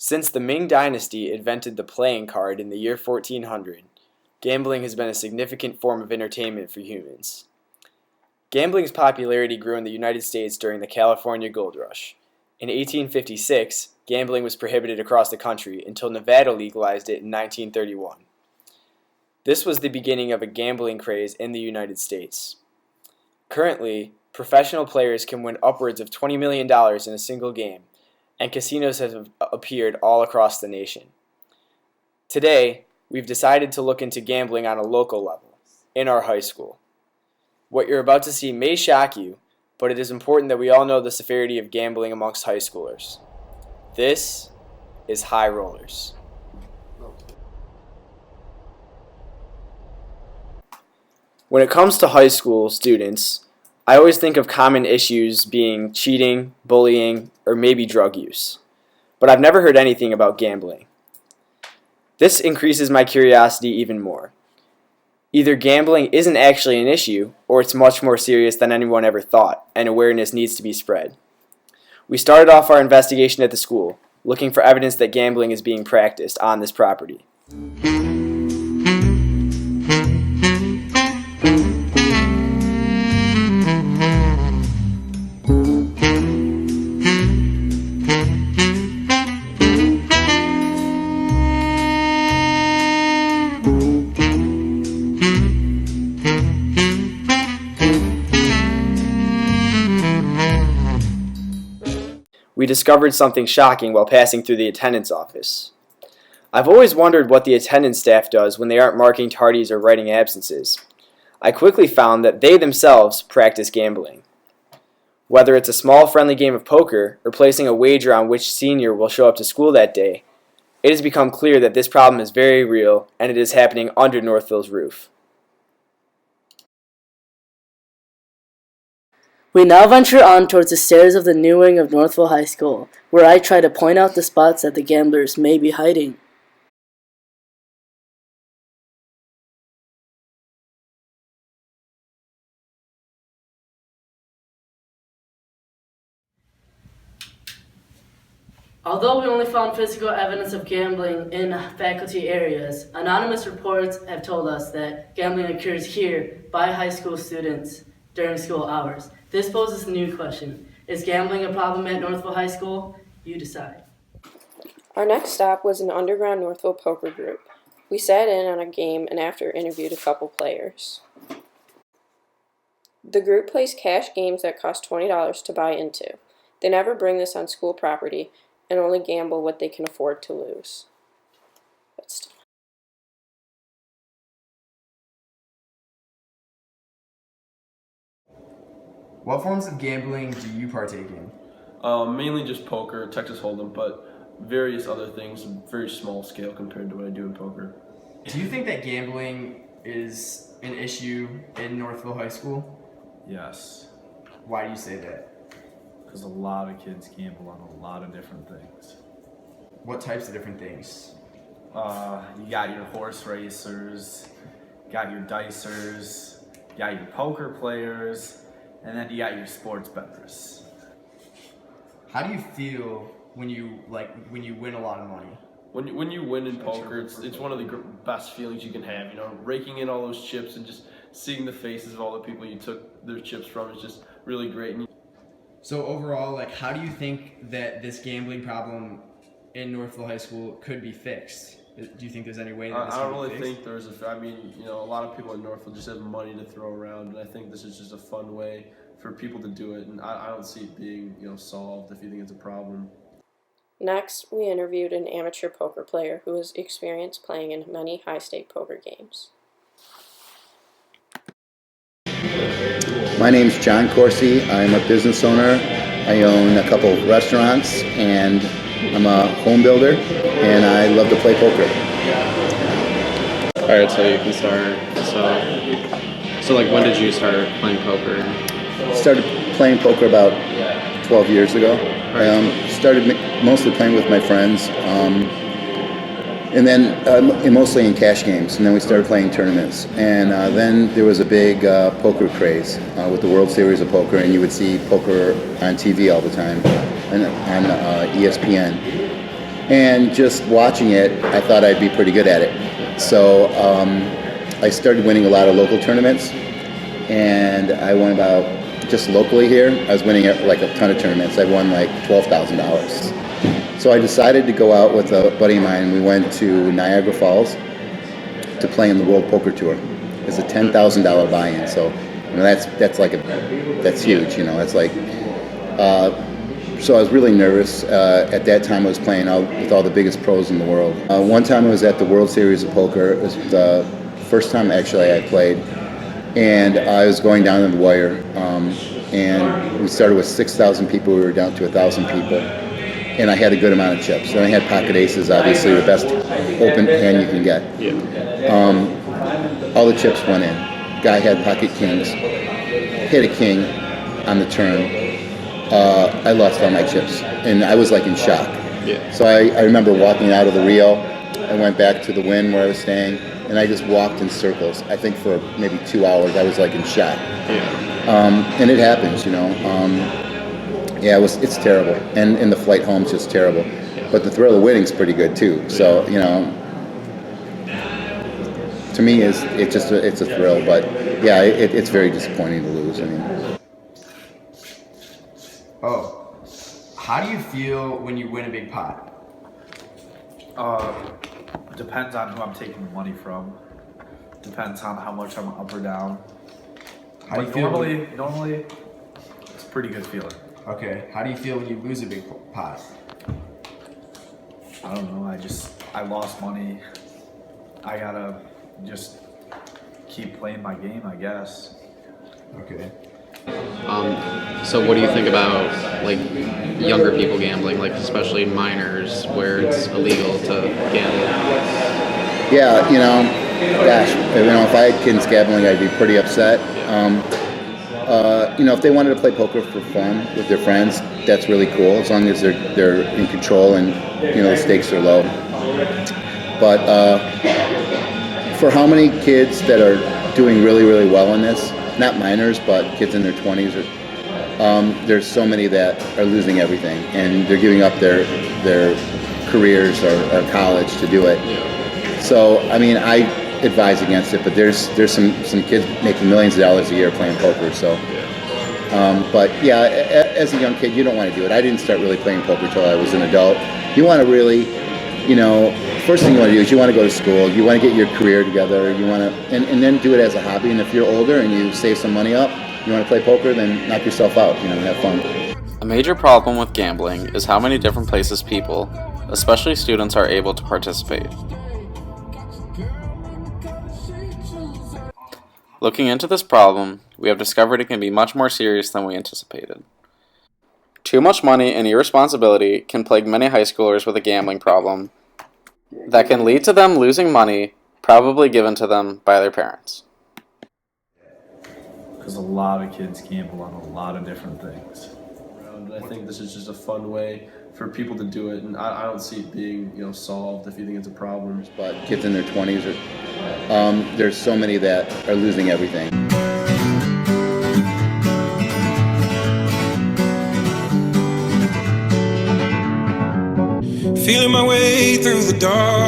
Since the Ming Dynasty invented the playing card in the year 1400, gambling has been a significant form of entertainment for humans. Gambling's popularity grew in the United States during the California Gold Rush. In 1856, gambling was prohibited across the country until Nevada legalized it in 1931. This was the beginning of a gambling craze in the United States. Currently, professional players can win upwards of $20 million in a single game, and casinos have appeared all across the nation. Today, we've decided to look into gambling on a local level, in our high school. What you're about to see may shock you, but it is important that we all know the severity of gambling amongst high schoolers. This is High Rollers. When it comes to high school students, I always think of common issues being cheating, bullying, or maybe drug use. But I've never heard anything about gambling. This increases my curiosity even more. Either gambling isn't actually an issue, or it's much more serious than anyone ever thought, and awareness needs to be spread. We started off our investigation at the school, looking for evidence that gambling is being practiced on this property. We discovered something shocking while passing through the attendance office. I've always wondered what the attendance staff does when they aren't marking tardies or writing absences. I quickly found that they themselves practice gambling. Whether it's a small friendly game of poker or placing a wager on which senior will show up to school that day, it has become clear that this problem is very real and it is happening under Northville's roof. We now venture on towards the stairs of the new wing of Northville High School, where I try to point out the spots that the gamblers may be hiding. Although we only found physical evidence of gambling in faculty areas, anonymous reports have told us that gambling occurs here by high school students during school hours. This poses a new question. Is gambling a problem at Northville High School? You decide. Our next stop was an underground Northville poker group. We sat in on a game and after interviewed a couple players. The group plays cash games that cost $20 to buy into. They never bring this on school property and only gamble what they can afford to lose. What forms of gambling do you partake in? Mainly just poker, Texas Hold'em, but various other things, very small scale compared to what I do in poker. Do you think that gambling is an issue in Northville High School? Yes, Why do you say that? because a lot of kids gamble on a lot of different things. What types of different things? You got your horse racers, you got your dicers, you got your poker players, and then you got your sports bettors. How do you feel when you win a lot of money? When you win in poker, it's one of the best feelings you can have. You know, raking in all those chips and just seeing the faces of all the people you took their chips from is just really great. So overall, how do you think that this gambling problem in Northville High School could be fixed? Do you think there's any way that this I don't can be really fixed? think there's a lot of people in Northville just have money to throw around, and I think this is just a fun way for people to do it, and I don't see it being, solved if you think it's a problem. Next, we interviewed an amateur poker player who has experience playing in many high-stake poker games. My name's John Corsi. I'm a business owner. I own a couple of restaurants, and I'm a home builder, and I love to play poker. All right, so you can start. So when did you start playing poker? Started playing poker about 12 years ago. Started mostly playing with my friends, and then mostly in cash games. And then we started playing tournaments. And then there was a big poker craze with the World Series of Poker, and you would see poker on TV all the time, and on ESPN. And just watching it, I thought I'd be pretty good at it. So I started winning a lot of local tournaments, and I won about, just locally here, I was winning like a ton of tournaments. I won like $12,000. So I decided to go out with a buddy of mine. We went to Niagara Falls to play in the World Poker Tour. It's a $10,000 buy-in, so that's huge. That's like. So I was really nervous. At that time, I was playing out with all the biggest pros in the world. One time I was at the World Series of Poker. It was the first time actually I played, and I was going down to the wire. And we started with 6,000 people. We were down to 1,000 people, and I had a good amount of chips. And I had pocket aces, obviously the best open hand you can get. All the chips went in. Guy had pocket kings, hit a king on the turn. I lost all my chips, and I was like in shock. So I remember walking out of the Rio. I went back to the Wynn where I was staying, and I just walked in circles. I think for maybe 2 hours, I was like in shock. And it happens, it's terrible, and the flight home's just terrible. But the thrill of winning's pretty good too. So to me, it's a thrill. But yeah, it's very disappointing to lose. How do you feel when you win a big pot? Depends on who I'm taking the money from. Depends on how much I'm up or down. How do you feel normally, it's a pretty good feeling. Okay. How do you feel when you lose a big pot? I don't know. I lost money. I gotta just keep playing my game, I guess. Okay. So what do you think about like younger people gambling, like especially minors, where it's illegal to gamble? Yeah, gosh, if I had kids gambling, I'd be pretty upset. If they wanted to play poker for fun with their friends, that's really cool, as long as they're in control and the stakes are low. But for how many kids that are doing really, really well in this, not minors, but kids in their 20s, there's so many that are losing everything, and they're giving up their careers or college to do it. So, I advise against it, but there's some kids making millions of dollars a year playing poker. So, but yeah, as a young kid, you don't want to do it. I didn't start really playing poker until I was an adult. You want to really, first thing you want to do is you want to go to school. You want to get your career together. You want to, and then do it as a hobby. And if you're older and you save some money up, you want to play poker, then knock yourself out. Have fun. A major problem with gambling is how many different places people, especially students, are able to participate. Looking into this problem, we have discovered it can be much more serious than we anticipated. Too much money and irresponsibility can plague many high schoolers with a gambling problem that can lead to them losing money probably given to them by their parents. Because a lot of kids gamble on a lot of different things. I think this is just a fun way for people to do it, and I don't see it being solved if you think it's a problem. But kids in their 20s, there's so many that are losing everything. Feeling my way through the dark.